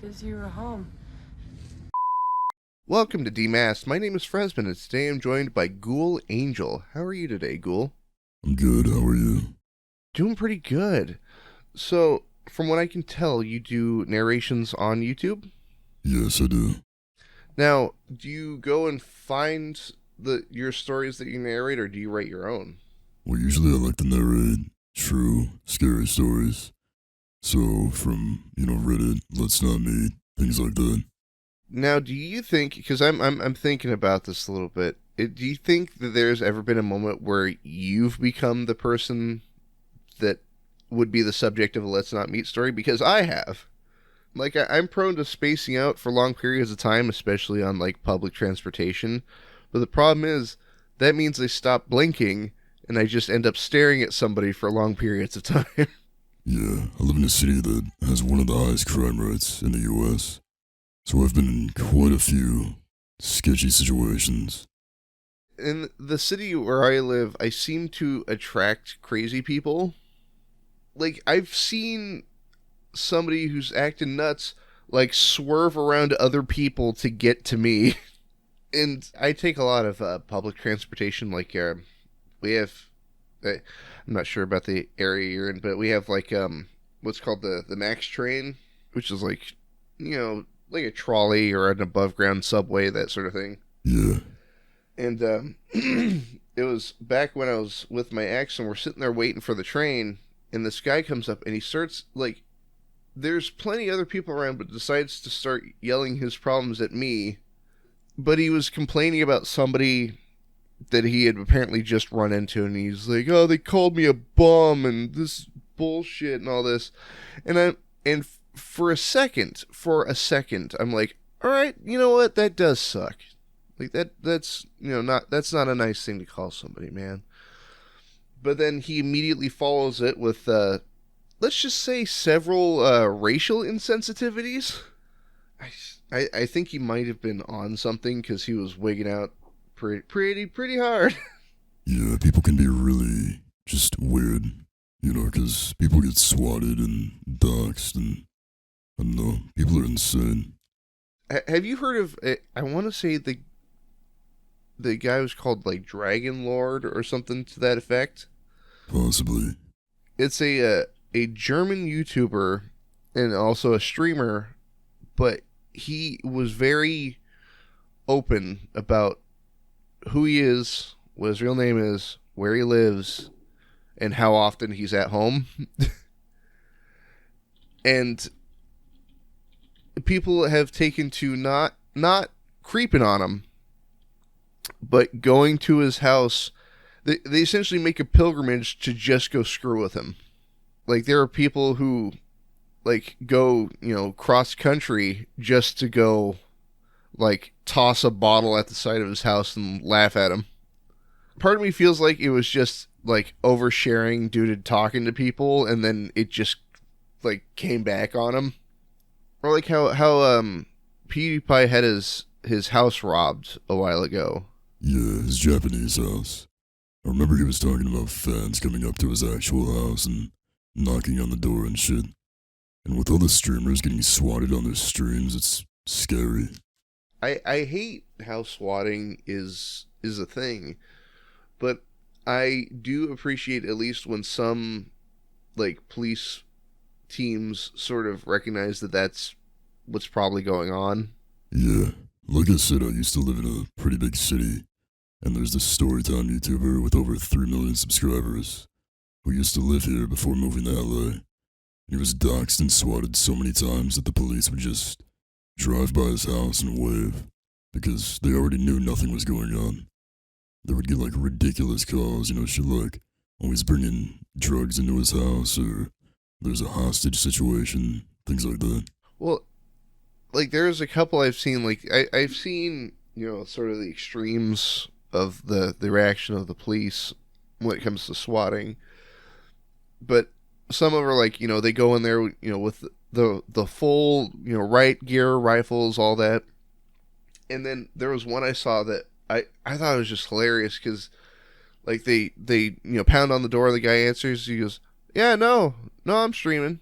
'cause you were home. Welcome to Demasked. My name is Fresman, and today I'm joined by Ghoul Angel. How are you today, Ghoul? I'm good, how are you? Doing pretty good. So, from what I can tell, you do narrations on YouTube? Yes, I do. Now, do you go and find your stories that you narrate, or do you write your own? Well, usually I like to narrate true, scary stories. So, from, Reddit, Let's Not Meet, things like that. Now, do you think, because I'm thinking about this a little bit, do you think that there's ever been a moment where you've become the person that would be the subject of a Let's Not Meet story? Because I have. Like, I'm prone to spacing out for long periods of time, especially on, like, public transportation. But the problem is, that means I stop blinking, and I just end up staring at somebody for long periods of time. Yeah, I live in a city that has one of the highest crime rates in the US. So I've been in quite a few sketchy situations. In the city where I live, I seem to attract crazy people. Like, I've seen somebody who's acting nuts, like, swerve around other people to get to me. And I take a lot of public transportation. Like, we have, I'm not sure about the area you're in, but we have, like, what's called the Max train, which is like, like a trolley or an above ground subway, that sort of thing. Yeah. And it was back when I was with my ex, and we're sitting there waiting for the train, and this guy comes up, and he starts, like, there's plenty of other people around, but decides to start yelling his problems at me. But he was complaining about somebody that he had apparently just run into, and he's like, oh, they called me a bum, and this bullshit, and all this. And for a second, I'm like, all right, you know what, that does suck. Like, that's not a nice thing to call somebody, man. But then he immediately follows it with, let's just say, several racial insensitivities. I think he might have been on something, because he was wigging out pretty hard. Yeah, people can be really just weird, because people get swatted and doxxed, and I don't know, people are insane. Have you heard of, I want to say the guy was called, like, Dragon Lord or something to that effect? Possibly. It's a German YouTuber and also a streamer, but he was very open about who he is, what his real name is, where he lives, and how often he's at home. And people have taken to not creeping on him, but going to his house. They essentially make a pilgrimage to just go screw with him. Like, there are people who, like, go, cross country just to go, like, toss a bottle at the side of his house and laugh at him. Part of me feels like it was just, like, oversharing due to talking to people, and then it just, like, came back on him. Or like how PewDiePie had his house robbed a while ago. Yeah, his Japanese house. I remember he was talking about fans coming up to his actual house and knocking on the door and shit. And with all the streamers getting swatted on their streams, it's scary. I hate how swatting is a thing, but I do appreciate at least when some, like, police teams sort of recognize that that's what's probably going on. Yeah, like I said, I used to live in a pretty big city, and there's this storytime YouTuber with over 3 million subscribers who used to live here before moving to LA. He was doxxed and swatted so many times that the police would just drive by his house and wave, because they already knew nothing was going on. They would get, like, ridiculous calls, shit like, always bringing drugs into his house, or there's a hostage situation, things like that. Well, like, there's a couple I've seen, like, I've seen, sort of the extremes of the reaction of the police when it comes to swatting. But some of them are like, they go in there, with the full, riot gear, rifles, all that. And then there was one I saw that I thought it was just hilarious, because, like, they pound on the door, the guy answers, he goes, yeah, no, I'm streaming.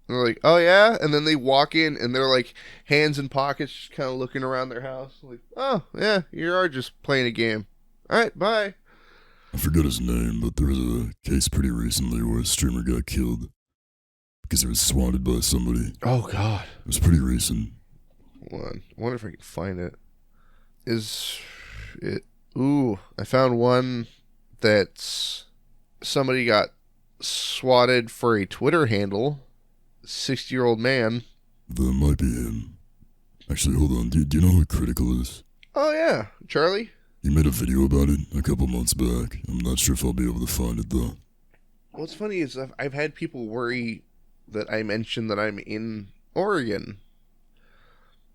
And they're like, oh yeah? And then they walk in and they're like hands in pockets, just kind of looking around their house. Like, oh yeah, you are just playing a game. All right, bye. I forgot his name, but there was a case pretty recently where a streamer got killed because he was swatted by somebody. Oh god. It was pretty recent. Hold on. I wonder if I can find it. Is it... Ooh, I found one that's... Somebody got swatted for a Twitter handle. 60-year-old man. That might be him. Actually, hold on. Do you know who Critical is? Oh yeah, Charlie. He made a video about it a couple months back. I'm not sure if I'll be able to find it, though. What's funny is I've had people worry that I mentioned that I'm in Oregon.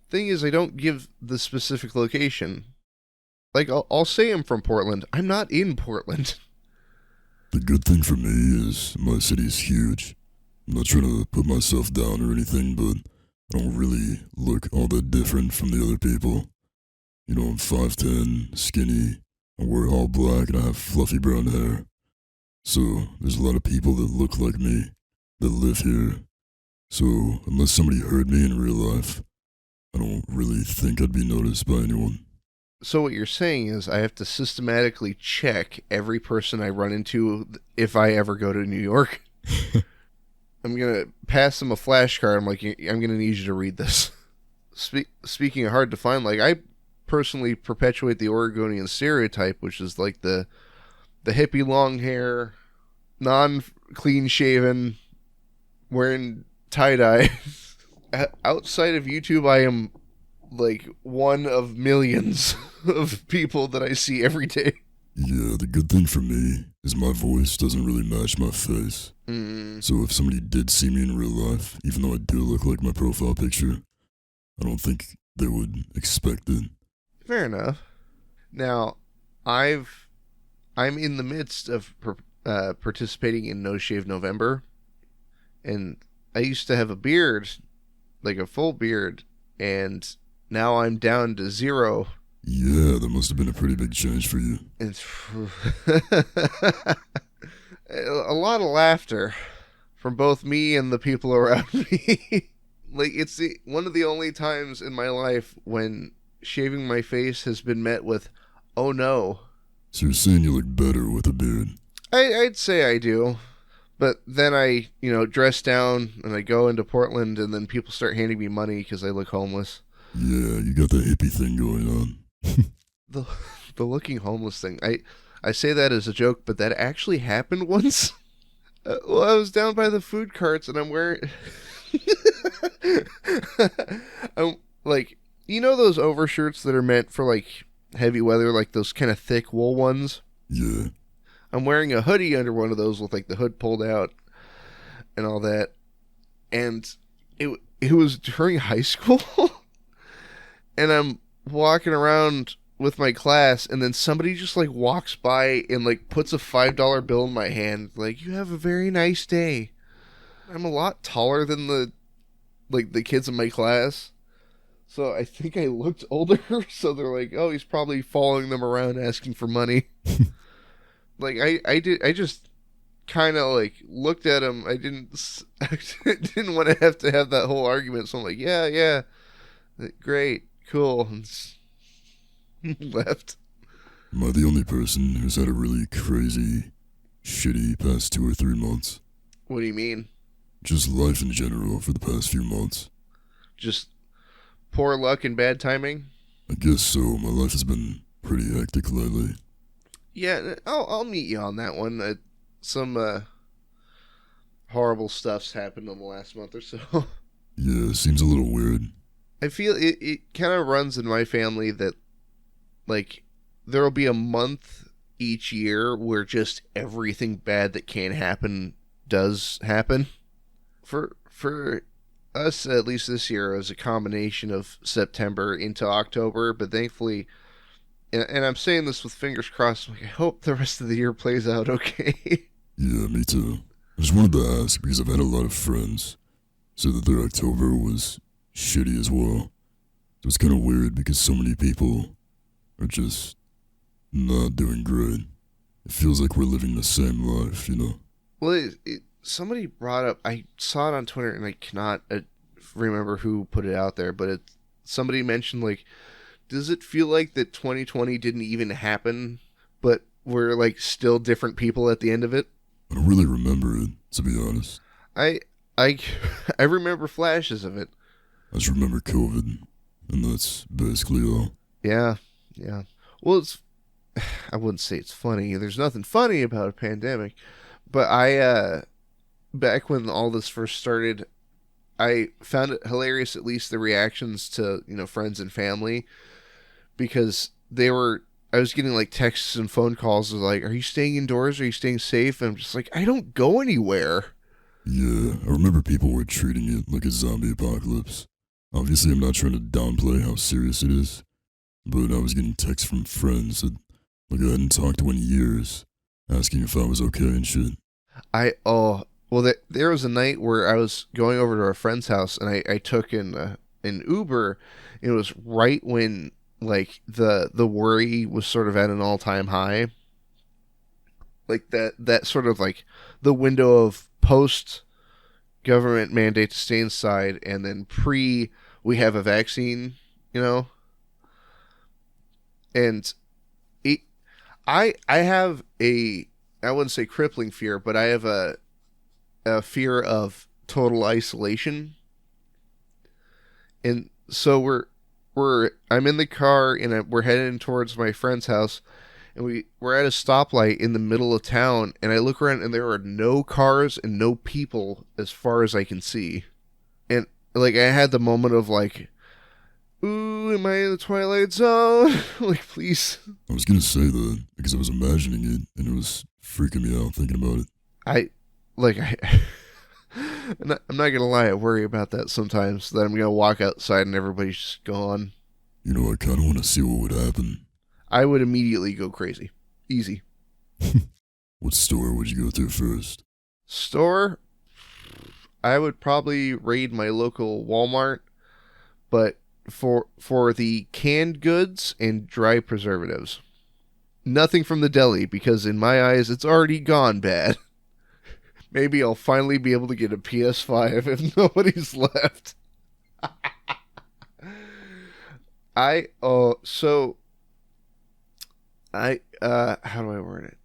Thing is, I don't give the specific location. Like, I'll say I'm from Portland. I'm not in Portland. The good thing for me is my city's huge. I'm not trying to put myself down or anything, but I don't really look all that different from the other people. You know, I'm 5'10", skinny, I wear all black, and I have fluffy brown hair. So, there's a lot of people that look like me, that live here. So, unless somebody heard me in real life, I don't really think I'd be noticed by anyone. So what you're saying is I have to systematically check every person I run into if I ever go to New York. I'm going to pass them a flashcard. I'm like, I'm going to need you to read this. Speaking of hard to find, like, I personally perpetuate the Oregonian stereotype, which is like the hippie long hair, non-clean shaven, wearing tie-dye. Outside of YouTube, I am like one of millions of people that I see every day. Yeah, the good thing for me is my voice doesn't really match my face. So if somebody did see me in real life, even though I do look like my profile picture, I don't think they would expect it. Fair enough. Now, I'm in the midst of participating in No Shave November, and I used to have a beard, like a full beard, and now I'm down to 0. Yeah, that must have been a pretty big change for you. It's a lot of laughter from both me and the people around me. Like, it's one of the only times in my life when shaving my face has been met with, oh no. So you're saying you look better with a beard? I'd say I do. But then I, dress down and I go into Portland and then people start handing me money because I look homeless. Yeah, you got that hippie thing going on. The looking homeless thing. I say that as a joke, but that actually happened once. Well, I was down by the food carts and I'm wearing... I'm like, those overshirts that are meant for like heavy weather, like those kind of thick wool ones? Yeah. I'm wearing a hoodie under one of those with like the hood pulled out and all that. And it was during high school. And I'm walking around with my class and then somebody just like walks by and like puts a $5 bill in my hand. Like, you have a very nice day. I'm a lot taller than the kids in my class. So I think I looked older. So they're like, oh, he's probably following them around asking for money. Like, I just kind of like looked at him. I didn't want to have that whole argument. So I'm like, yeah, great, cool. And left. Am I the only person who's had a really crazy, shitty past 2 or 3 months? What do you mean? Just life in general for the past few months. Just poor luck and bad timing? I guess so. My life has been pretty hectic lately. Yeah, I'll meet you on that one. Some horrible stuff's happened in the last month or so. Yeah, it seems a little weird. I feel it kind of runs in my family that, like, there'll be a month each year where just everything bad that can happen does happen. For us, at least this year, it was a combination of September into October, but thankfully... And I'm saying this with fingers crossed. Like, I hope the rest of the year plays out okay. Yeah, me too. I just wanted to ask because I've had a lot of friends say that their October was shitty as well. So it's kind of weird because so many people are just not doing great. It feels like we're living the same life, Well, somebody brought up. I saw it on Twitter, and I cannot remember who put it out there, but somebody mentioned like, does it feel like that 2020 didn't even happen, but we're like still different people at the end of it? I don't really remember it, to be honest. I I I remember flashes of it. I just remember COVID, and that's basically all. Yeah, yeah. Well, I wouldn't say it's funny. There's nothing funny about a pandemic, but back when all this first started, I found it hilarious, at least the reactions to, friends and family, because I was getting like texts and phone calls like, are you staying indoors? Are you staying safe? And I'm just like, I don't go anywhere. Yeah, I remember people were treating it like a zombie apocalypse. Obviously, I'm not trying to downplay how serious it is, but I was getting texts from friends that, like, I hadn't talked to in years, asking if I was okay and shit. Well, there was a night where I was going over to a friend's house, and I took an Uber. And it was right when like the worry was sort of at an all-time high, like that sort of like the window of post government mandate to stay inside, and then pre we have a vaccine, you know. And it, I have I wouldn't say crippling fear, but I have a fear of total isolation. And so I'm in the car, and we're heading towards my friend's house, and we're at a stoplight in the middle of town, and I look around, and there are no cars and no people as far as I can see. And like I had the moment of like, ooh, am I in the Twilight Zone? Like, please. I was gonna say that because I was imagining it, and it was freaking me out thinking about it. I'm not gonna lie, I worry about that sometimes, that I'm gonna walk outside and everybody's just gone. You know, I kind of want to see what would happen. I would immediately go crazy. Easy. What store would you go to first? Store? I would probably raid my local Walmart, but for the canned goods and dry preservatives. Nothing from the deli, because in my eyes, it's already gone bad. Maybe I'll finally be able to get a PS5 if nobody's left. How do I word it?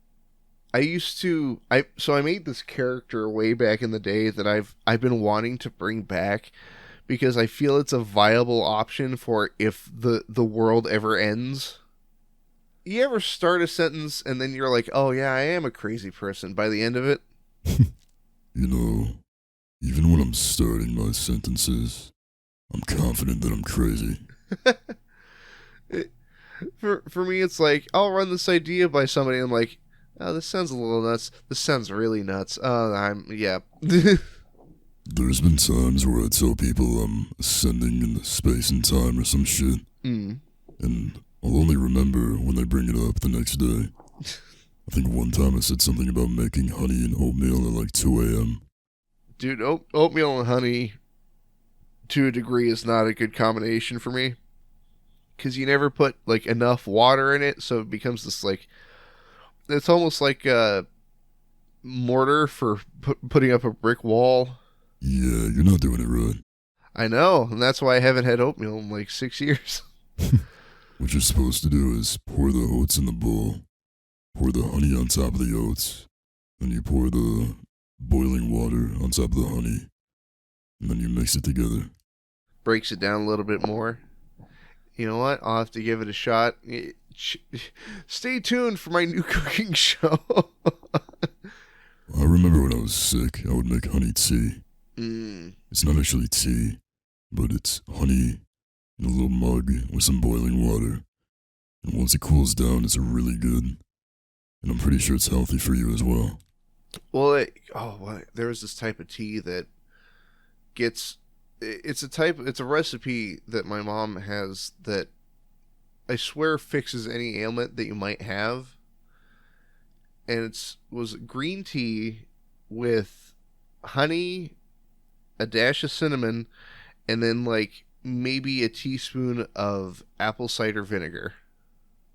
I made this character way back in the day that I've been wanting to bring back, because I feel it's a viable option for if the world ever ends. You ever start a sentence and then you're like, oh yeah, I am a crazy person by the end of it? You know, even when I'm starting my sentences, I'm confident that I'm crazy. For me, it's like, I'll run this idea by somebody, and I'm like, oh, this sounds a little nuts. This sounds really nuts. Yeah. There's been times where I tell people I'm ascending in space and time or some shit. Mm. And I'll only remember when they bring it up the next day. I think one time I said something about making honey and oatmeal at like 2 a.m. Dude, oatmeal and honey, to a degree, is not a good combination for me. Because you never put like enough water in it, so it becomes this like, it's almost like a mortar for putting up a brick wall. Yeah, you're not doing it right. I know, and that's why I haven't had oatmeal in like 6 years. What you're supposed to do is pour the oats in the bowl, pour the honey on top of the oats, then you pour the boiling water on top of the honey, and then you mix it together. Breaks it down a little bit more. You know what? I'll have to give it a shot. Stay tuned for my new cooking show. I remember when I was sick, I would make honey tea. It's not actually tea, but it's honey in a little mug with some boiling water. And once it cools down, it's really good. And I'm pretty sure it's healthy for you as well. Well, there was this type of tea that it's a recipe that my mom has that I swear fixes any ailment that you might have. And was green tea with honey, a dash of cinnamon, and then like maybe a teaspoon of apple cider vinegar.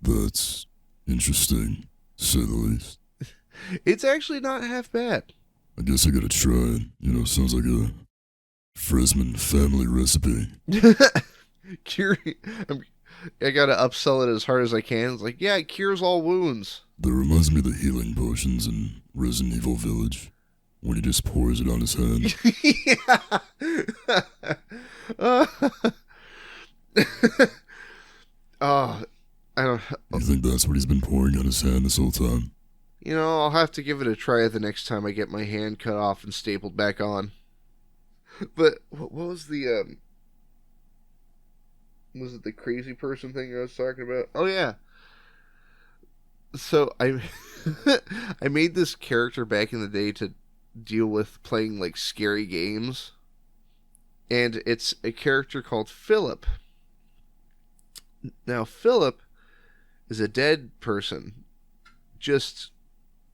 That's interesting, to say the least. It's actually not half bad. I guess I gotta try it. Sounds like a Fresman family recipe. Cure. I gotta upsell it as hard as I can. It's like, yeah, it cures all wounds. That reminds me of the healing potions in Resident Evil Village, when he just pours it on his hand. Yeah. Oh, I don't. You think that's what he's been pouring on his hand this whole time? I'll have to give it a try the next time I get my hand cut off and stapled back on. But what was the was it the crazy person thing I was talking about? Oh yeah. So I I made this character back in the day to deal with playing like scary games. And it's a character called Philip. Now Philip is a dead person. Just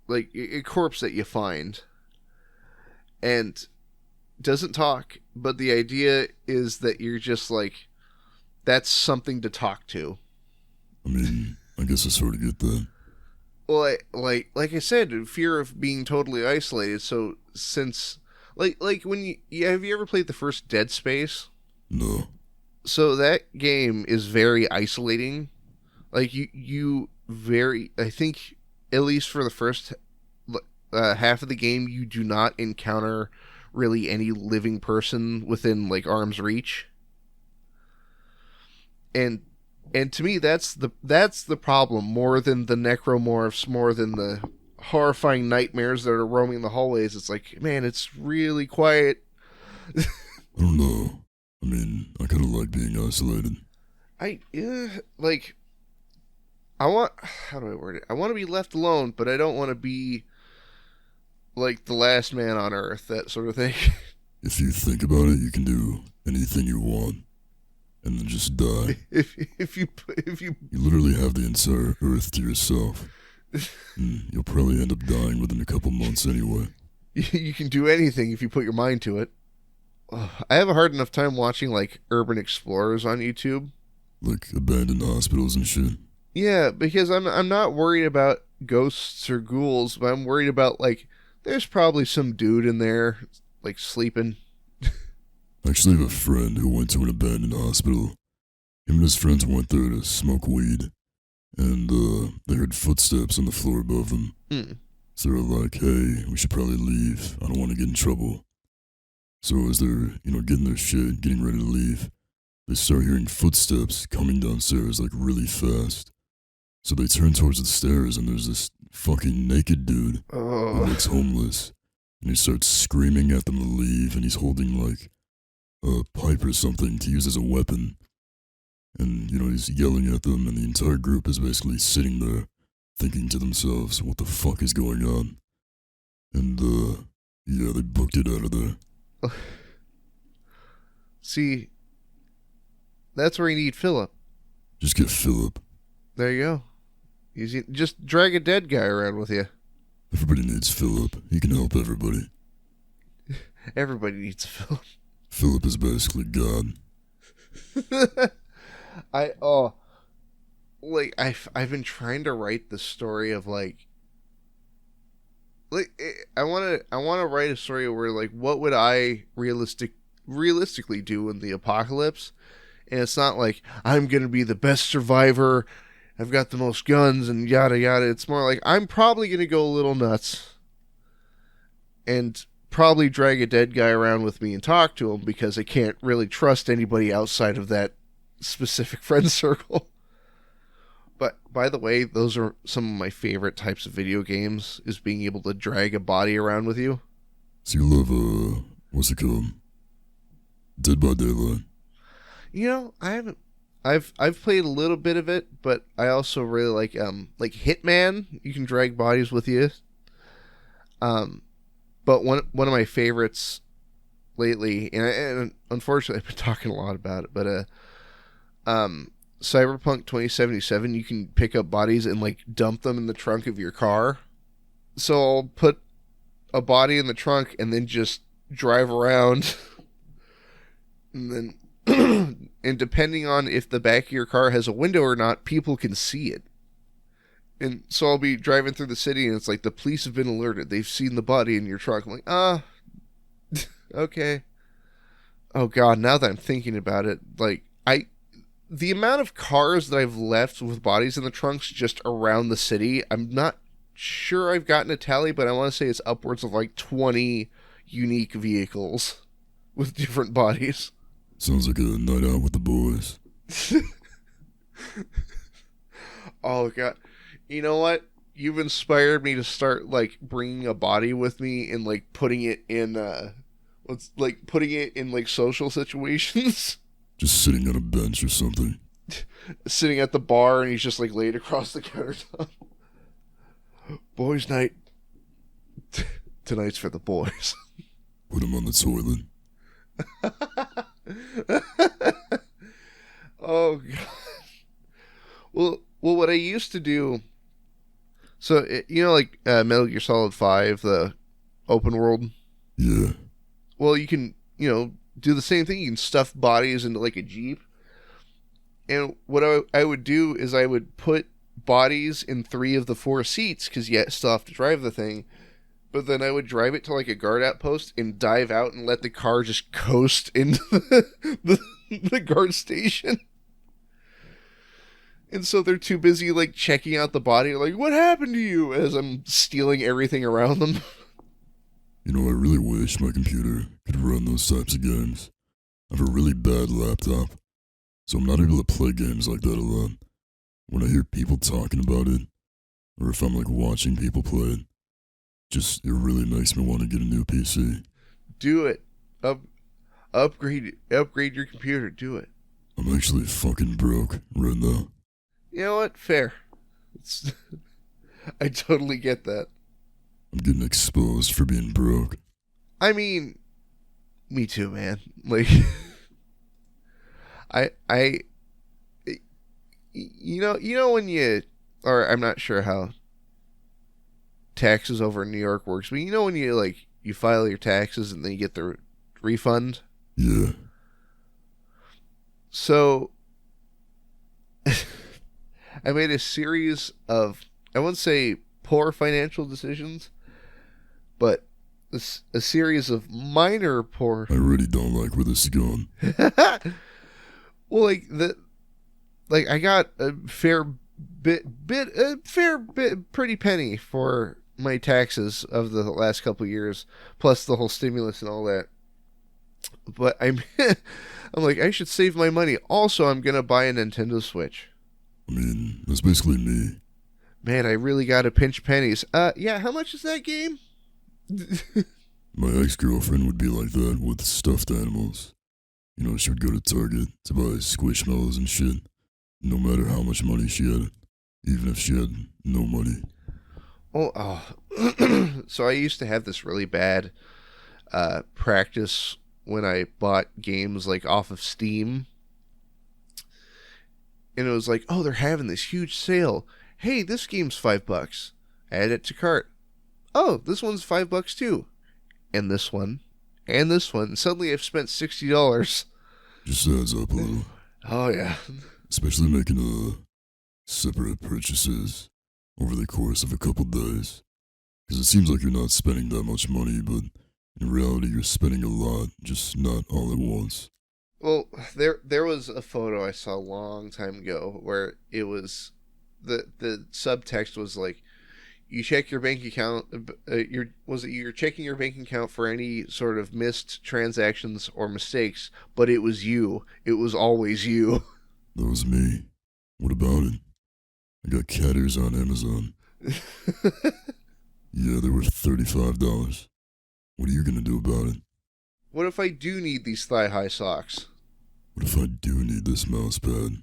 like a corpse that you find. And doesn't talk, but the idea is that you're just like, that's something to talk to. I mean, I guess I sort of get that. Well, like I said, fear of being totally isolated. So since like when have you ever played the first Dead Space? No. So that game is very isolating. Like you very, I think at least for the first half of the game, you do not encounter really any living person within like arm's reach. And to me that's the problem, more than the necromorphs, more than the horrifying nightmares that are roaming the hallways. It's like, man, it's really quiet. I don't know. I mean, I kind of like being isolated. Like, how do I word it? I want to be left alone, but I don't want to be like the last man on earth, that sort of thing. If you think about it, you can do anything you want, and then just die. if you You literally have the entire earth to yourself. You'll probably end up dying within a couple months anyway. You can do anything if you put your mind to it. I have a hard enough time watching like urban explorers on YouTube. Like abandoned hospitals and shit. Yeah, because I'm not worried about ghosts or ghouls, but I'm worried about like there's probably some dude in there like sleeping. I actually have a friend who went to an abandoned hospital. Him and his friends went there to smoke weed, and they heard footsteps on the floor above them. So they're like, hey, we should probably leave. I don't want to get in trouble. So as they're, getting their shit, getting ready to leave, they start hearing footsteps coming downstairs like really fast. So they turn towards the stairs, and there's this fucking naked dude who looks homeless. And he starts screaming at them to leave, and he's holding like a pipe or something to use as a weapon. And, he's yelling at them, and the entire group is basically sitting there thinking to themselves, what the fuck is going on? And, yeah, they booked it out of there. See, that's where you need Philip. Just get Philip. There you go. Just drag a dead guy around with you. Everybody needs Philip. He can help everybody. Everybody needs Philip. Philip is basically God. I've been trying to write the story of like I want to write a story where like what would I realistically do in the apocalypse, and it's not like I'm gonna be the best survivor, I've got the most guns and yada yada. It's more like I'm probably gonna go a little nuts and probably drag a dead guy around with me and talk to him, because I can't really trust anybody outside of that specific friend circle. But by the way, those are some of my favorite types of video games, is being able to drag a body around with you. So you love, what's it called? Dead by Daylight. I haven't. I've played a little bit of it, but I also really like Hitman. You can drag bodies with you. But one of my favorites lately, and unfortunately I've been talking a lot about it, but Cyberpunk 2077, you can pick up bodies and like dump them in the trunk of your car. So I'll put a body in the trunk and then just drive around. And then and depending on if the back of your car has a window or not, people can see it. And so I'll be driving through the city, and it's like the police have been alerted. They've seen the body in your truck. I'm like, okay. Oh God, now that I'm thinking about it, like the amount of cars that I've left with bodies in the trunks just around the city, I'm not sure I've gotten a tally, but I want to say it's upwards of like 20 unique vehicles with different bodies. Sounds like a night out with the boys. Oh God. You know what? You've inspired me to start like bringing a body with me and like putting it in like social situations. Just sitting on a bench or something. Sitting at the bar and he's just like laid across the countertop. Boys' night. Tonight's for the boys. Put him on the toilet. Oh God. Well, what I used to do. So like Metal Gear Solid 5, the open world. Yeah. Well, you can do the same thing. You can stuff bodies into like a Jeep. And what I would do is I would put bodies in 3 of the 4 seats because you still have to drive the thing. But then I would drive it to like a guard outpost and dive out and let the car just coast into the guard station. And so they're too busy like checking out the body. Like, what happened to you? As I'm stealing everything around them. You know, I really wish my computer could run those types of games. I have a really bad laptop, so I'm not able to play games like that a lot. When I hear people talking about it, or if I'm like watching people play it, it really makes me want to get a new PC. Do it. Upgrade your computer. Do it. I'm actually fucking broke right now. You know what? Fair. I totally get that. I'm getting exposed for being broke. I mean, me too, man. Like, you know when or I'm not sure how taxes over in New York works, but you know when you file your taxes and then you get the refund? Yeah. So, I made a series of, I wouldn't say poor financial decisions, but a series of minor poor. I really don't like where this is going. Well, I got a fair bit, pretty penny for my taxes of the last couple of years, plus the whole stimulus and all that. But I'm like, I should save my money. Also, I'm gonna buy a Nintendo Switch. I mean, that's basically me. Man, I really gotta pinch pennies. Yeah, how much is that game? My ex-girlfriend would be like that with stuffed animals. You know, she would go to Target to buy Squishmallows and shit, no matter how much money she had, even if she had no money. So I used to have this really bad practice when I bought games like off of Steam. And it was like, oh, they're having this huge sale. Hey, this game's $5. Add it to cart. Oh, this one's $5 too. And this one. And this one. And suddenly I've spent $60. Just adds up a little. Oh, yeah. Especially making separate purchases over the course of a couple days. Because it seems like you're not spending that much money, but in reality you're spending a lot, just not all at once. Well, there was a photo I saw a long time ago where it was the subtext was like, you check your bank account. You're checking your bank account for any sort of missed transactions or mistakes, but it was you. It was always you. That was me. What about it? I got cat ears on Amazon. Yeah, they were $35. What are you gonna do about it? What if I do need these thigh-high socks? What if I do need this mouse pad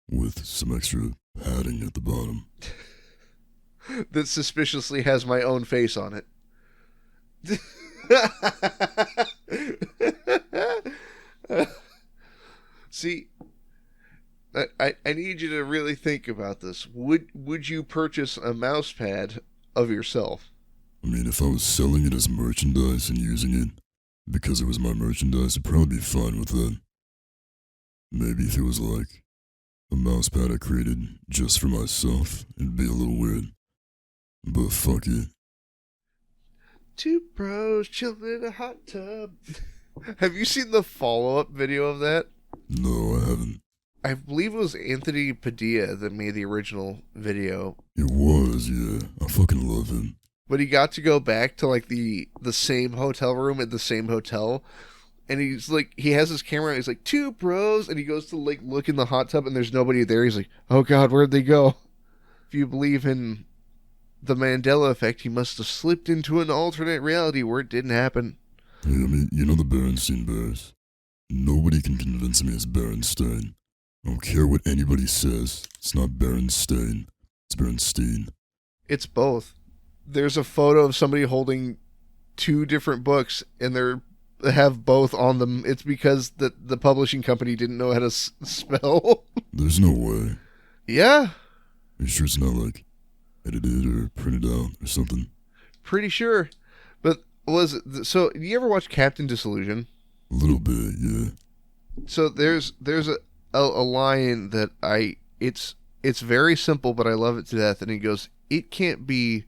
with some extra padding at the bottom? That suspiciously has my own face on it. See, I need you to really think about this. Would you purchase a mouse pad of yourself? I mean, if I was selling it as merchandise and using it because it was my merchandise, I'd probably be fine with that. Maybe if it was like A mouse pad I created just for myself. It'd be a little weird. But fuck it. Two bros chilling in a hot tub. Have you seen the follow-up video of that? No, I haven't. I believe it was Anthony Padilla that made the original video. It was, yeah. I fucking love him. But he got to go back to like the same hotel room at the same hotel. And he's like, he has his camera and he's like, two bros. And he goes to like look in the hot tub and there's nobody there. He's like, oh God, where'd they go? If you believe in the Mandela effect, he must have slipped into an alternate reality where it didn't happen. Hey, I mean, you know the Berenstein Bears? Nobody can convince me it's Berenstein. I don't care what anybody says. It's not Berenstain. It's Berenstein. It's both. There's a photo of somebody holding two different books and they have both on them. It's because the publishing company didn't know how to spell. There's no way. Yeah. Are you sure it's not like edited or printed out or something? Pretty sure. But so you ever watch Captain Disillusion? A little bit, yeah. So there's a line that it's very simple, but I love it to death. And he goes, it can't be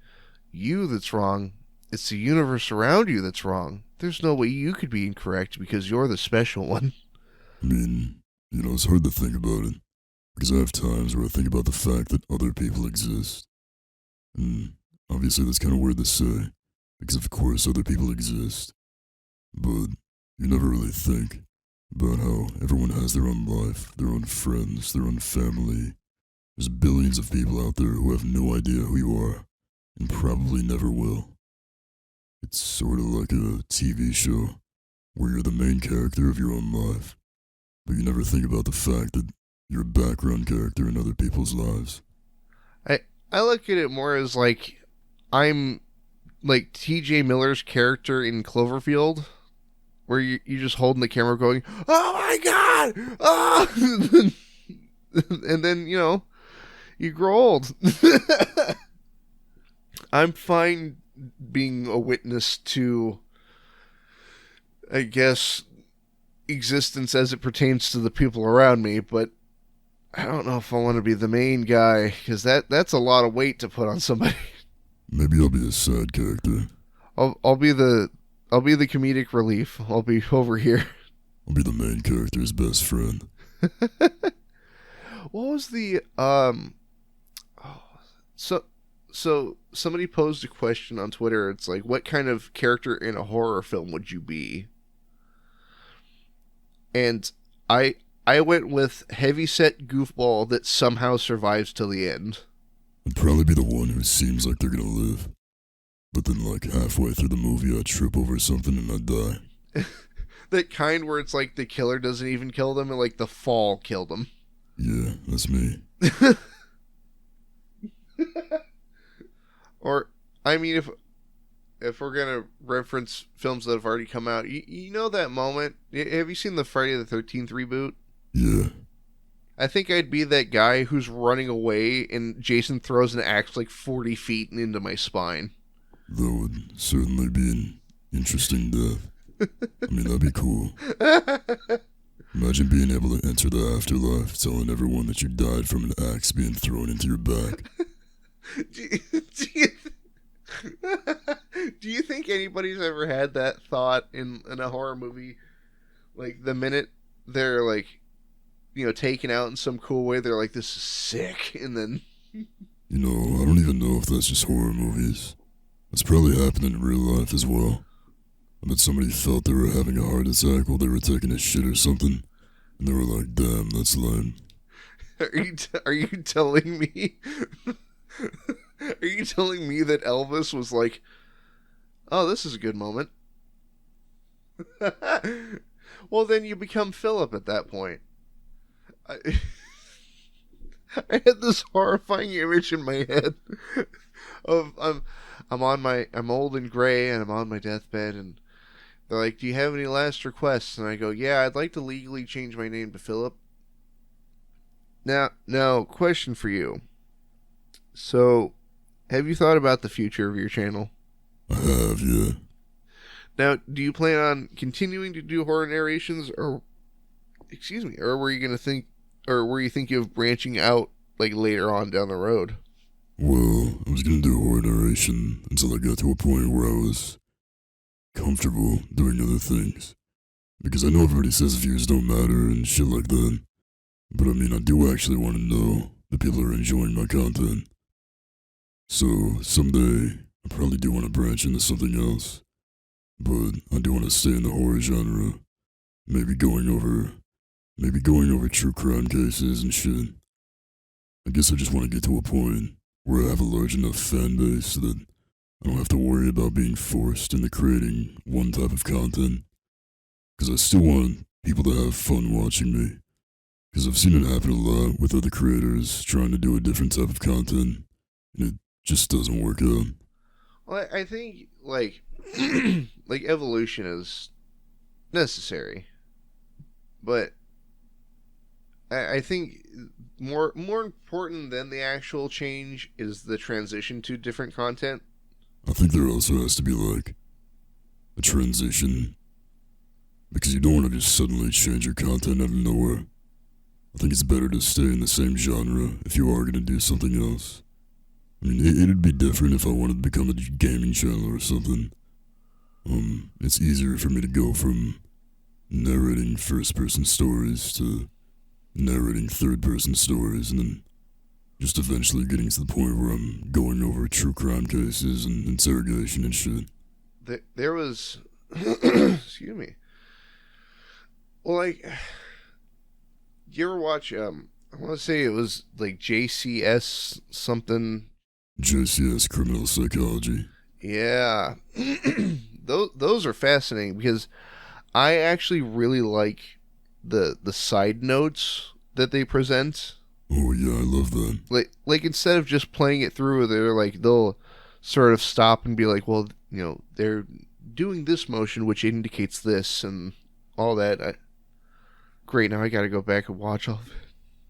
you that's wrong. It's the universe around you that's wrong. There's no way you could be incorrect because you're the special one. I mean, you know, it's hard to think about it. Because I have times where I think about the fact that other people exist. And obviously that's kind of weird to say. Because of course other people exist. But you never really think about how everyone has their own life, their own friends, their own family. There's billions of people out there who have no idea who you are, and probably never will. It's sort of like a TV show, where you're the main character of your own life, but you never think about the fact that you're a background character in other people's lives. I look at it more as like, I'm like TJ Miller's character in Cloverfield, where you're just holding the camera going, oh my God! Oh! And then, you know, you grow old. I'm fine being a witness to, I guess, existence as it pertains to the people around me, but I don't know if I want to be the main guy, because that's a lot of weight to put on somebody. Maybe I'll be a side character. I'll be the comedic relief. I'll be over here. I'll be the main character's best friend. What was the So somebody posed a question on Twitter. It's like, what kind of character in a horror film would you be? And I went with heavyset goofball that somehow survives till the end. I'd probably be the one who seems like they're gonna live. But then like halfway through the movie I trip over something and I die. That kind where it's like the killer doesn't even kill them and like the fall killed them. Yeah, that's me. Or, I mean, if we're going to reference films that have already come out, you know that moment? Have you seen the Friday the 13th reboot? Yeah. I think I'd be that guy who's running away and Jason throws an axe like 40 feet into my spine. That would certainly be an interesting death. I mean, that'd be cool. Imagine being able to enter the afterlife telling everyone that you died from an axe being thrown into your back. Do you think anybody's ever had that thought in a horror movie? Like, the minute they're, like, you know, taken out in some cool way, they're like, this is sick, and then... You know, I don't even know if that's just horror movies. It's probably happening in real life as well. I bet somebody felt they were having a heart attack while they were taking a shit or something, and they were like, damn, that's lame. Are you telling me... Are you telling me that Elvis was like, oh, this is a good moment? Well, then you become Philip at that point. I had this horrifying image in my head of I'm old and gray and I'm on my deathbed and they're like, do you have any last requests? And I go, yeah, I'd like to legally change my name to Philip. Now, question for you. So, have you thought about the future of your channel? I have, yeah. Now, do you plan on continuing to do horror narrations, or were you going to think or were you thinking of branching out like later on down the road? Well, I was gonna do horror narration until I got to a point where I was comfortable doing other things. Because I know everybody says views don't matter and shit like that. But I mean, I do actually want to know that people are enjoying my content. So, someday, I probably do want to branch into something else. But I do want to stay in the horror genre. Maybe going over true crime cases and shit. I guess I just want to get to a point where I have a large enough fan base so that I don't have to worry about being forced into creating one type of content. Because I still want people to have fun watching me. Because I've seen it happen a lot with other creators trying to do a different type of content, and it just doesn't work out. Well, I think like like evolution is necessary, but I think more important than the actual change is the transition to different content. I think there also has to be like a transition, because you don't want to just suddenly change your content out of nowhere. I think it's better to stay in the same genre if you are going to do something else. I mean, it'd be different if I wanted to become a gaming channel or something. It's easier for me to go from narrating first-person stories to narrating third-person stories, and then just eventually getting to the point where I'm going over true crime cases and interrogation and shit. There was, excuse me. Well, like, you ever watch? I want to say it was like JCS something. JCS Criminal Psychology. Yeah, those are fascinating because I actually really like the side notes that they present. Oh yeah, I love that. Like instead of just playing it through, they'll sort of stop and be like, well, they're doing this motion which indicates this and all that. Great, now I gotta go back and watch all of it.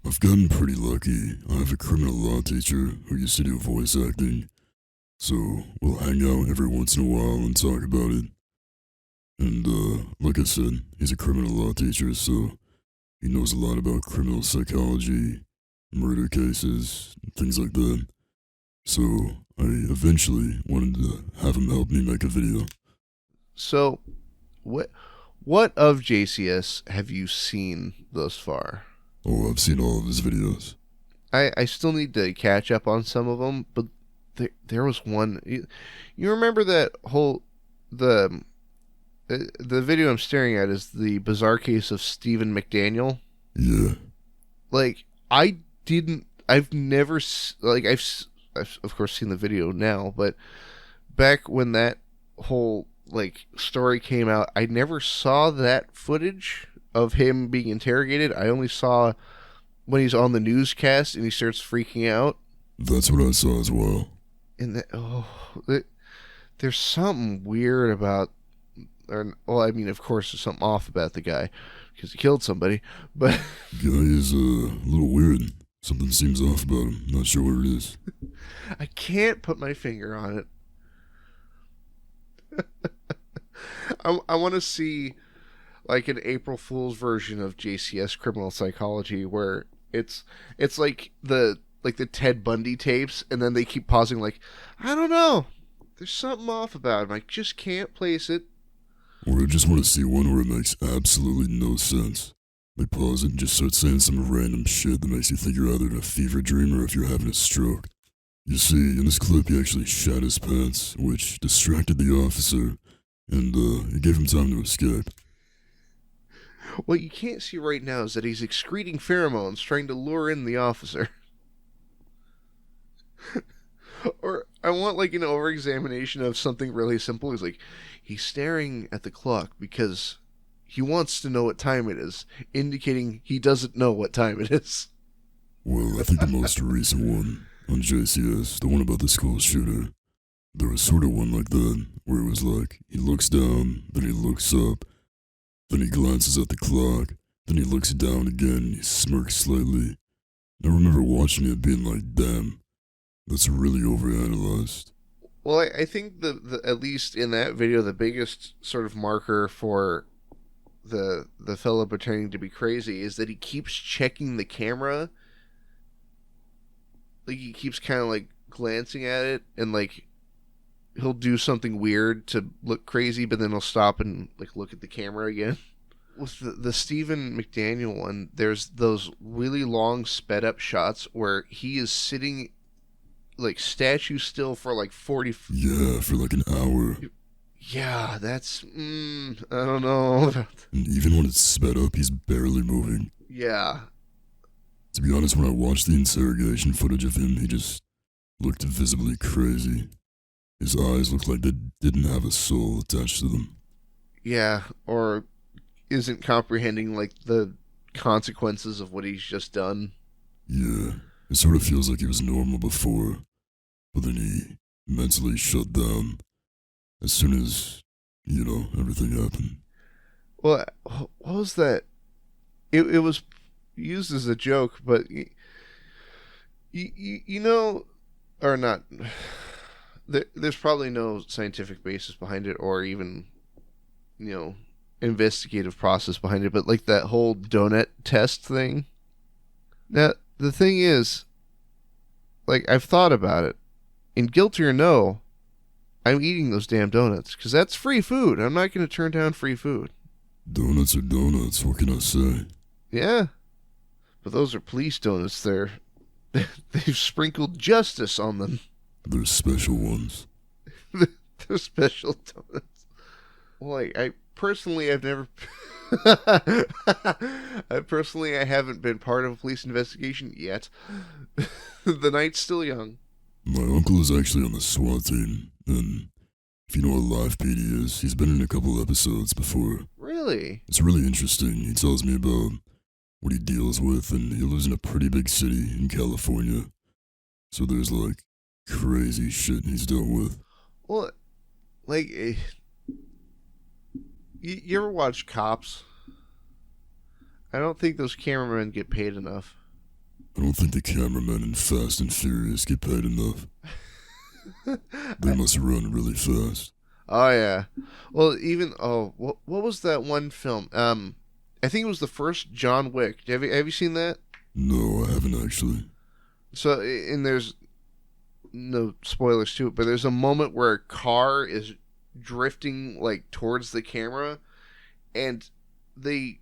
I've gotten pretty lucky. I have a criminal law teacher who used to do voice acting, so we'll hang out every once in a while and talk about it. And like I said, he's a criminal law teacher, so he knows a lot about criminal psychology, murder cases, things like that. So I eventually wanted to have him help me make a video. So, what of JCS have you seen thus far? Oh, I've seen all of his videos. I still need to catch up on some of them, but there was one. You remember that whole the video I'm staring at is the bizarre case of Stephen McDaniel. Yeah. Like I've never I've of course seen the video now, but back when that whole like story came out, I never saw that footage of him being interrogated. I only saw when he's on the newscast and he starts freaking out. That's what I saw as well. And there's something weird about, well, I mean, of course, there's something off about the guy because he killed somebody, but Guy is a little weird. Something seems off about him. Not sure what it is. I can't put my finger on it. I want to see like an April Fool's version of JCS Criminal Psychology where it's like the Ted Bundy tapes, and then they keep pausing like, I don't know, there's something off about him, I just can't place it. Or I just want to see one where it makes absolutely no sense. They pause it and just start saying some random shit that makes you think you're either in a fever dream or if you're having a stroke. You see, in this clip he actually shat his pants, which distracted the officer, and it gave him time to escape. What you can't see right now is that he's excreting pheromones trying to lure in the officer. Or I want like an over-examination of something really simple. He's like, he's staring at the clock because he wants to know what time it is, indicating he doesn't know what time it is. Well, I think the most recent one on JCS, the one about the school shooter, there was sort of one like that, where it was like, he looks down, then he looks up, then he glances at the clock, then he looks down again, and he smirks slightly. I remember watching it being like, damn, that's really overanalyzed. Well, I think the at least in that video, the biggest sort of marker for the fellow pretending to be crazy is that he keeps checking the camera. Like, he keeps kind of like glancing at it, and like he'll do something weird to look crazy, but then he'll stop and like look at the camera again. With the Stephen McDaniel one, there's those really long sped up shots where he is sitting like statue still for like 40. Yeah, for like an hour. Yeah, that's I don't know. And even when it's sped up, he's barely moving. Yeah. To be honest, when I watched the interrogation footage of him, he just looked visibly crazy. His eyes looked like they didn't have a soul attached to them. Yeah, or isn't comprehending like the consequences of what he's just done. Yeah, it sort of feels like he was normal before, but then he mentally shut down as soon as, everything happened. Well, what was that? It was used as a joke, but or not. There's probably no scientific basis behind it, or even, investigative process behind it. But like that whole donut test thing. Now the thing is, like, I've thought about it, and guilty or no, I'm eating those damn donuts because that's free food. I'm not going to turn down free food. Donuts are donuts. What can I say? Yeah, but those are police donuts. They've sprinkled justice on them. They're special ones. They're special donuts. Well, I personally, I've never. I haven't been part of a police investigation yet. The night's still young. My uncle is actually on the SWAT team, and if you know what Live PD is, he's been in a couple episodes before. Really? It's really interesting. He tells me about what he deals with, and he lives in a pretty big city in California. So there's like crazy shit he's dealt with. Well, like, you ever watch Cops? I don't think those cameramen get paid enough. I don't think the cameramen in Fast and Furious get paid enough. They must run really fast. Oh, yeah. Well, what was that one film? I think it was the first John Wick. Have you seen that? No, I haven't actually. So, and there's no spoilers to it, but there's a moment where a car is drifting like towards the camera, and they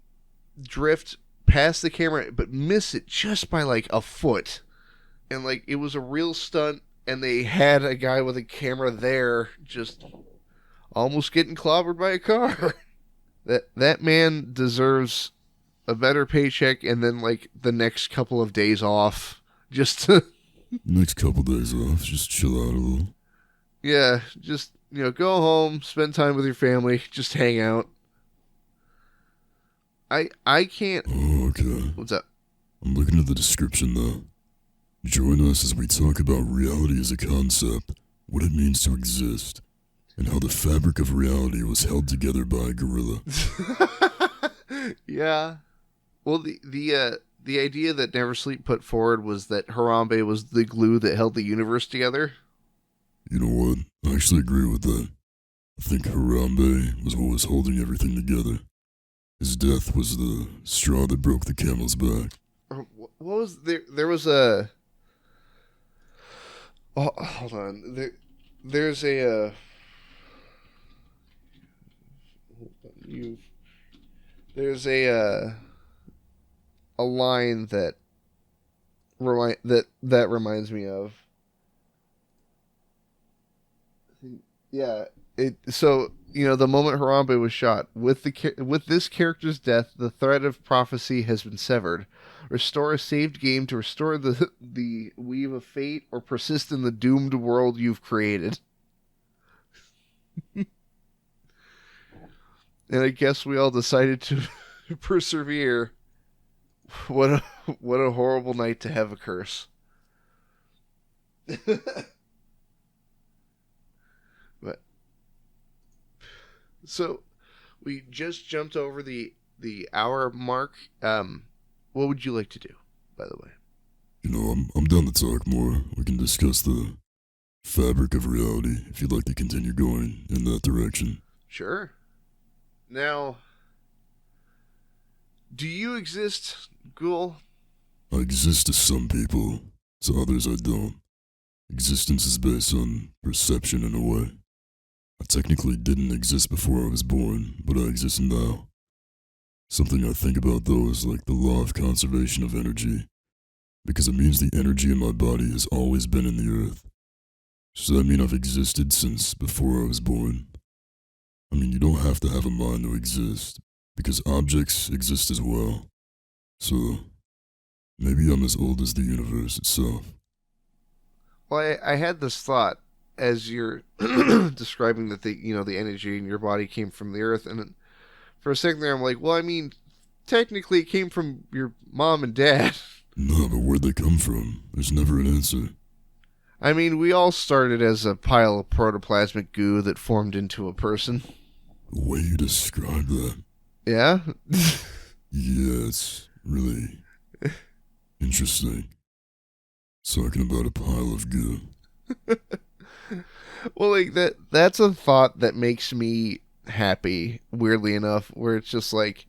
drift past the camera but miss it just by like a foot, and like it was a real stunt, and they had a guy with a camera there just almost getting clobbered by a car. That man deserves a better paycheck, and then like the next couple of days off just to next couple days off, just chill out a little. Yeah, just go home, spend time with your family, just hang out. I can't. Oh, okay. What's up? I'm looking at the description now. Join us as we talk about reality as a concept, what it means to exist, and how the fabric of reality was held together by a gorilla. Yeah. Well, the idea that Never Sleep put forward was that Harambe was the glue that held the universe together. You know what? I actually agree with that. I think Harambe was what was holding everything together. His death was the straw that broke the camel's back. What was there? There was a. Oh, hold on. There's a. There's a line that reminds me of. Yeah. So the moment Harambe was shot, with this character's death, the thread of prophecy has been severed. Restore a saved game to restore the weave of fate, or persist in the doomed world you've created. And I guess we all decided to persevere. What a horrible night to have a curse. But so we just jumped over the hour mark. What would you like to do, by the way? I'm down to talk more. We can discuss the fabric of reality if you'd like to continue going in that direction. Sure. Now, Do you exist, Ghoul? I exist to some people, to others I don't. Existence is based on perception in a way. I technically didn't exist before I was born, but I exist now. Something I think about though is like the law of conservation of energy, because it means the energy in my body has always been in the earth. Does that mean I've existed since before I was born? I mean, you don't have to have a mind to exist, because objects exist as well. So, maybe I'm as old as the universe itself. Well, I had this thought as you're describing that the energy in your body came from the earth, and for a second there, I'm like, well, I mean, technically it came from your mom and dad. No, but where'd they come from? There's never an answer. I mean, we all started as a pile of protoplasmic goo that formed into a person. The way you describe that. Yeah? Yeah, it's really interesting. Talking about a pile of goo. Well, like, that's a thought that makes me happy, weirdly enough, where it's just like,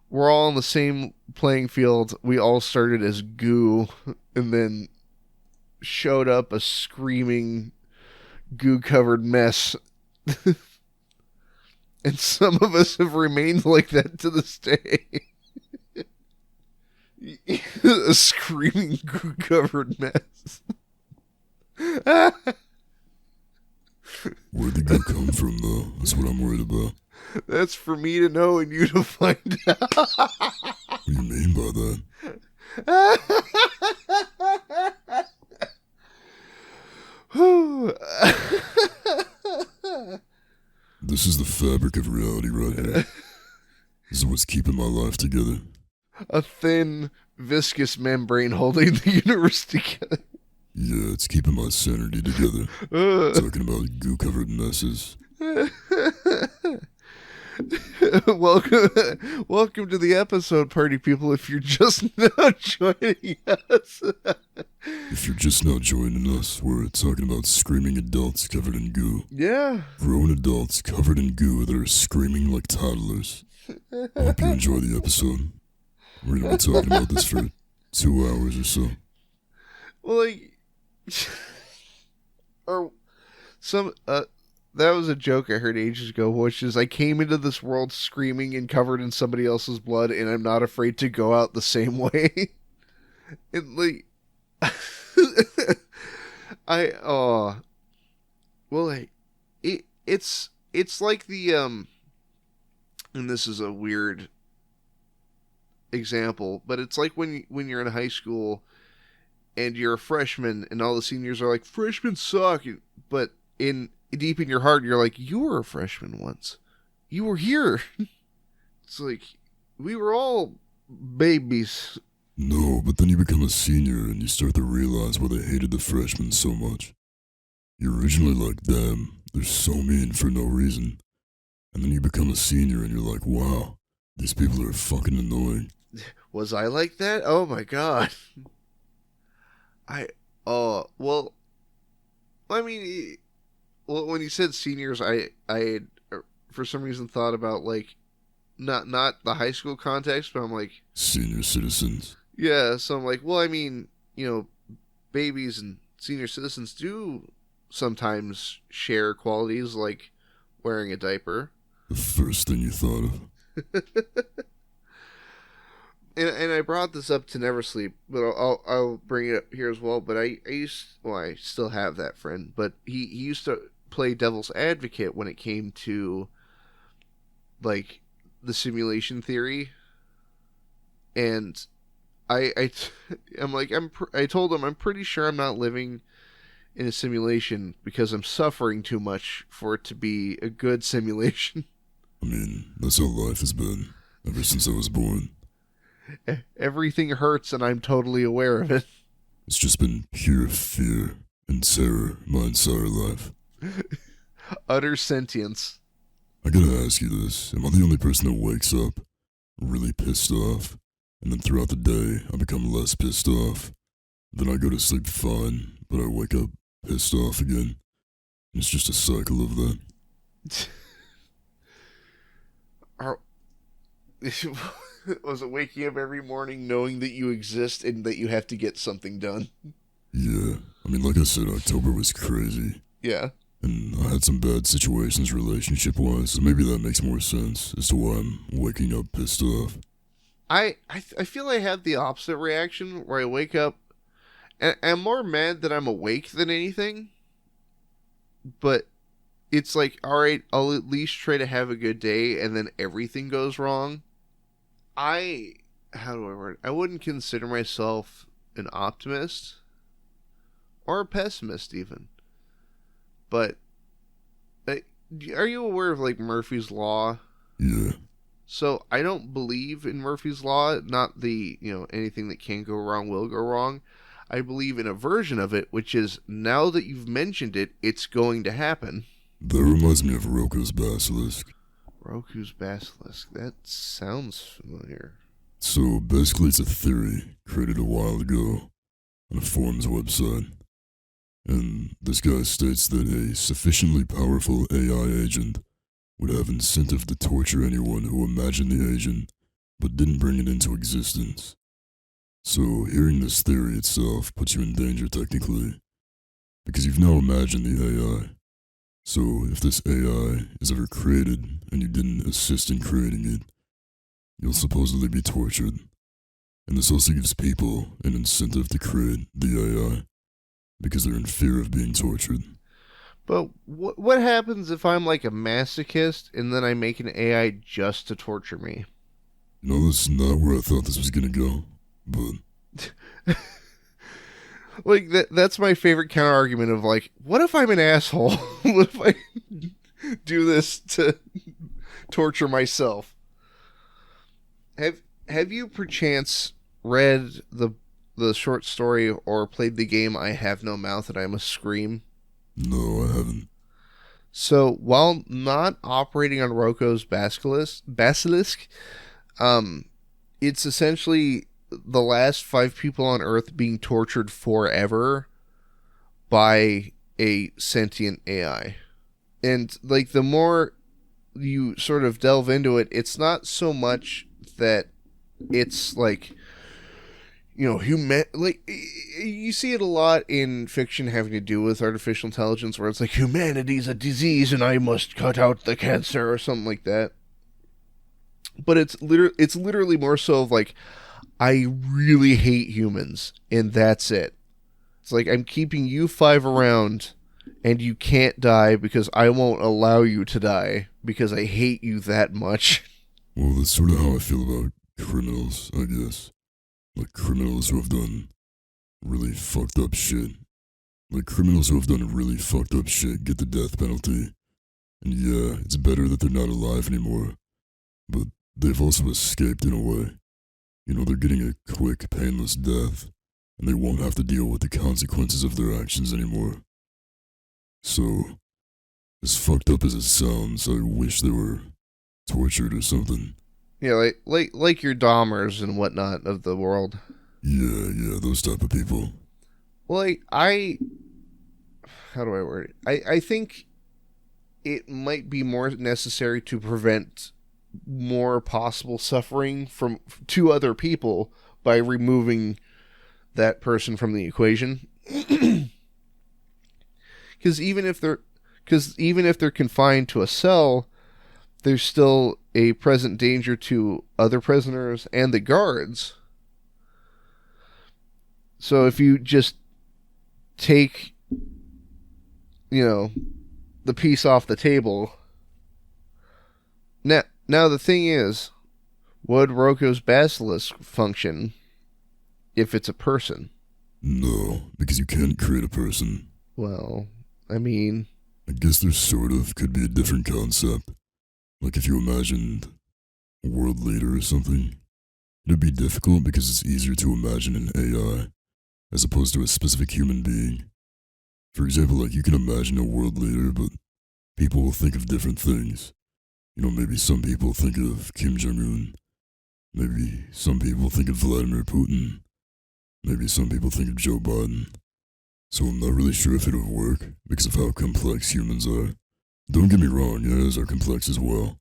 we're all on the same playing field. We all started as goo, and then showed up a screaming, goo-covered mess. And some of us have remained like that to this day. A screaming, goo-covered mess. Where'd the goo come from, though? That's what I'm worried about. That's for me to know and you to find out. What do you mean by that? This is the fabric of reality right here. This is what's keeping my life together. A thin, viscous membrane holding the universe together. Yeah, it's keeping my sanity together. Talking about goo-covered messes. Welcome to the episode, party people, if you're just now joining us. If you're just now joining us, we're talking about screaming adults covered in goo. Yeah. Grown adults covered in goo that are screaming like toddlers. I hope you enjoy the episode. We're going to be talking about this for 2 hours or so. Well, like... or some... that was a joke I heard ages ago, which is I came into this world screaming and covered in somebody else's blood, and I'm not afraid to go out the same way. And like, it's like the and this is a weird example, but it's like when you're in high school and you're a freshman, and all the seniors are like, freshmen suck, but deep in your heart, you're like, you were a freshman once. You were here. It's like, we were all babies. No, but then you become a senior and you start to realize why they hated the freshmen so much. You're originally like, damn, they're so mean for no reason. And then you become a senior and you're like, wow, these people are fucking annoying. Was I like that? Oh my god. Well, I mean... Well, when you said seniors, I had, for some reason, thought about, like, not the high school context, but I'm like... Senior citizens. Yeah, so I'm like, well, I mean, babies and senior citizens do sometimes share qualities like wearing a diaper. The first thing you thought of. And I brought this up to Never Sleep, but I'll bring it up here as well. But I still have that friend, but he used to play devil's advocate when it came to like the simulation theory, and I told him I'm pretty sure I'm not living in a simulation because I'm suffering too much for it to be a good simulation. I mean, that's how life has been ever since I was born. Everything hurts and I'm totally aware of it. It's just been pure fear and terror my entire life. Utter sentience. I gotta ask you this. Am I the only person that wakes up really pissed off, and then throughout the day I become less pissed off? Then I go to sleep fine, but I wake up pissed off again. And it's just a cycle of that. Was it waking up every morning knowing that you exist and that you have to get something done? Yeah, I mean, like I said, October was crazy. Yeah. And I had some bad situations relationship-wise, so maybe that makes more sense as to why I'm waking up pissed off. I feel I have the opposite reaction where I wake up and I'm more mad that I'm awake than anything. But it's like, all right, I'll at least try to have a good day, and then everything goes wrong. I how do I word it? I wouldn't consider myself an optimist or a pessimist even. But are you aware of like Murphy's Law? Yeah, So I don't believe in Murphy's Law, not the, anything that can go wrong will go wrong. I believe in a version of it, which is now that you've mentioned it, it's going to happen. that reminds me of Roko's Basilisk. Roku's Basilisk. That sounds familiar. So basically, it's a theory created a while ago on a forums website. And this guy states that a sufficiently powerful AI agent would have incentive to torture anyone who imagined the agent but didn't bring it into existence. So hearing this theory itself puts you in danger technically, because you've now imagined the AI. So if this AI is ever created and you didn't assist in creating it, you'll supposedly be tortured. And this also gives people an incentive to create the AI, because they're in fear of being tortured. But what happens if I'm like a masochist and then I make an AI just to torture me? You know, that's not where I thought this was gonna go, but Like that's my favorite counter argument of like, what if I'm an asshole? What if I do this to torture myself? Have you perchance read the short story or played the game I Have No Mouth and I Must Scream? no, I haven't. So while not operating on Roko's basilisk, it's essentially the last 5 people on Earth being tortured forever by a sentient AI. And like the more you sort of delve into it, it's not so much that it's like, like you see it a lot in fiction having to do with artificial intelligence, where it's like humanity's a disease and I must cut out the cancer or something like that. But it's literally more so of like, I really hate humans and that's it. It's like I'm keeping you 5 around and you can't die because I won't allow you to die because I hate you that much. Well, that's sort of how I feel about criminals, I guess. Like criminals who have done really fucked up shit. Like criminals who have done really fucked up shit get the death penalty. And yeah, it's better that they're not alive anymore. But they've also escaped in a way. You know, they're getting a quick, painless death. And they won't have to deal with the consequences of their actions anymore. So, as fucked up as it sounds, I wish they were tortured or something. Yeah, like your Dahmers and whatnot of the world. Yeah, those type of people. Like how do I word it? I think it might be more necessary to prevent more possible suffering from to other people by removing that person from the equation. Because even if they're confined to a cell, there's still a present danger to other prisoners and the guards. So if you just take, the piece off the table. Now the thing is, would Roko's basilisk function if it's a person? No, because you can't create a person. Well, I mean, I guess there sort of could be a different concept. Like if you imagined a world leader or something, it'd be difficult because it's easier to imagine an AI as opposed to a specific human being. For example, like you can imagine a world leader, but people will think of different things. You know, maybe some people think of Kim Jong-un. Maybe some people think of Vladimir Putin. Maybe some people think of Joe Biden. So I'm not really sure if it would work because of how complex humans are. Don't get me wrong, AIs are complex as well.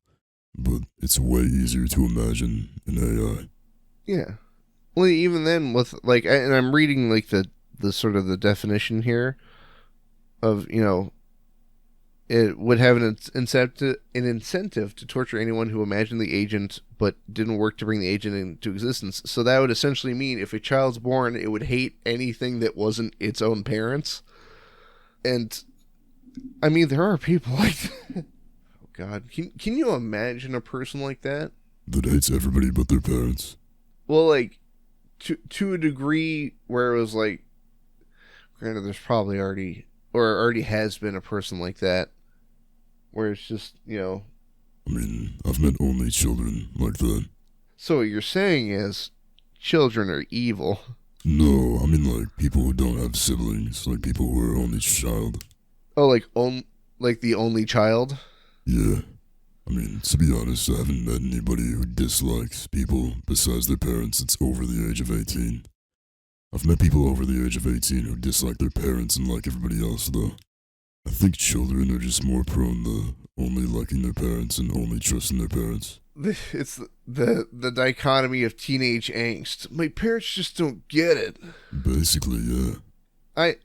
but it's way easier to imagine an AI. Yeah. Well, even then, with like, and I'm reading like the sort of the definition here of, it would have an incentive to torture anyone who imagined the agent but didn't work to bring the agent into existence. So that would essentially mean if a child's born, it would hate anything that wasn't its own parents. And I mean, there are people like that. Oh God, can you imagine a person like that? That hates everybody but their parents. Well, like to a degree where it was like, granted, there's probably already has been a person like that, where it's just, I mean, I've met only children like that. So what you're saying is children are evil. No, I mean like people who don't have siblings, like people who are only child. Oh, like the only child? Yeah. I mean, to be honest, I haven't met anybody who dislikes people besides their parents that's over the age of 18. I've met people over the age of 18 who dislike their parents and like everybody else, though. I think children are just more prone to only liking their parents and only trusting their parents. It's the dichotomy of teenage angst. My parents just don't get it. Basically, yeah. I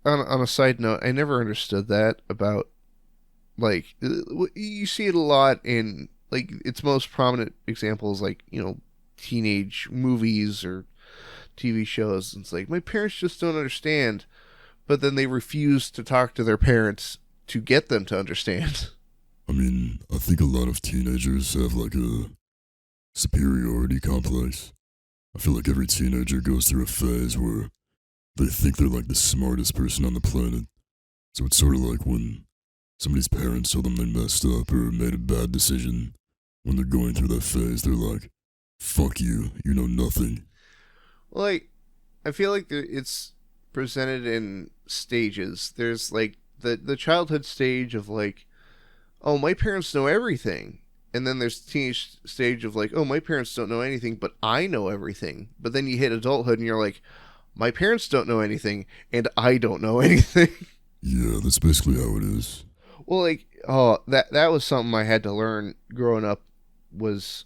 on a side note, I never understood that about, like, you see it a lot in, like, its most prominent examples, like, teenage movies or TV shows. It's like, my parents just don't understand, but then they refuse to talk to their parents to get them to understand. I mean, I think a lot of teenagers have like a superiority complex. I feel like every teenager goes through a phase where they think they're like the smartest person on the planet. So it's sort of like when somebody's parents told them they messed up or made a bad decision. When they're going through that phase, they're like, fuck you, you know nothing. Like, I feel like it's presented in stages. There's like the childhood stage of like, oh, my parents know everything. And then there's the teenage stage of like, oh, my parents don't know anything, but I know everything. But then you hit adulthood and you're like, my parents don't know anything, and I don't know anything. Yeah, that's basically how it is. Well, like, oh, that was something I had to learn growing up, was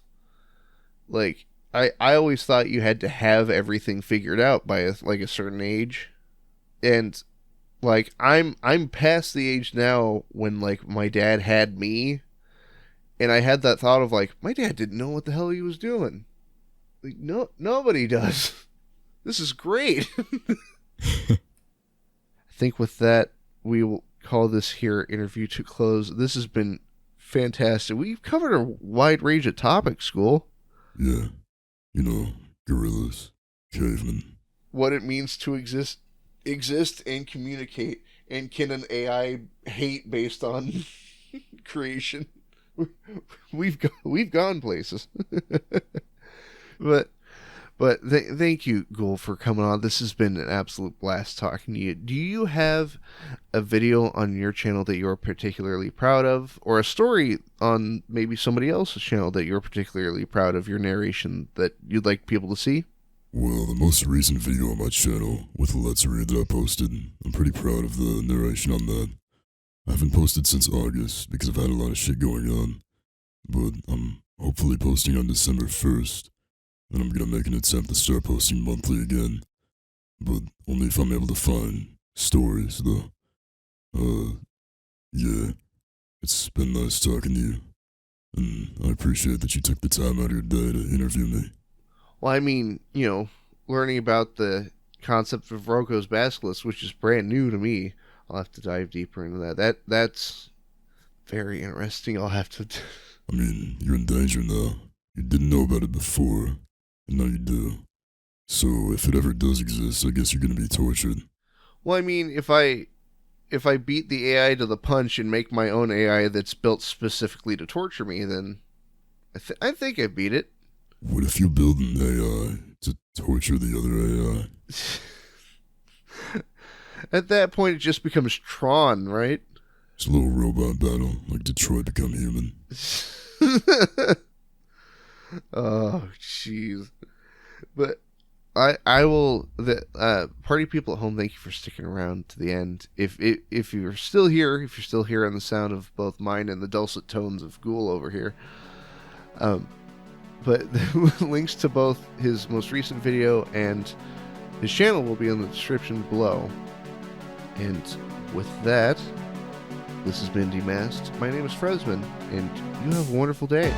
like, I always thought you had to have everything figured out by a certain age. And like, I'm past the age now when like my dad had me, and I had that thought of like, my dad didn't know what the hell he was doing. Like, nobody does. This is great. I think with that, we will call this here interview to close. This has been fantastic. We've covered a wide range of topics, School. Yeah. You know, gorillas, cavemen. What it means to exist and communicate, and can an AI hate based on creation? We've gone places. But thank you, Ghoul, for coming on. This has been an absolute blast talking to you. Do you have a video on your channel that you're particularly proud of, or a story on maybe somebody else's channel that you're particularly proud of your narration that you'd like people to see? Well, the most recent video on my channel with Let's Read that I posted, I'm pretty proud of the narration on that. I haven't posted since August because I've had a lot of shit going on, but I'm hopefully posting on December 1st. And I'm gonna make an attempt to start posting monthly again. But only if I'm able to find stories, though. Yeah. It's been nice talking to you. And I appreciate that you took the time out of your day to interview me. Well, I mean, learning about the concept of Roko's Basilisk, which is brand new to me. I'll have to dive deeper into that. That's very interesting. I'll have to... I mean, you're in danger now. You didn't know about it before. And now you do. So if it ever does exist, I guess you're gonna be tortured. Well, I mean, if I beat the AI to the punch and make my own AI that's built specifically to torture me, then I think I beat it. What if you build an AI to torture the other AI? At that point, it just becomes Tron, right? It's a little robot battle, like Detroit Become Human. Oh, jeez. But I will. The party people at home, thank you for sticking around to the end. If you're still here, if you're still hearing the sound of both mine and the dulcet tones of Ghoul over here, but the links to both his most recent video and his channel will be in the description below. And with that, this has been Demasked. My name is Fresman, and you have a wonderful day.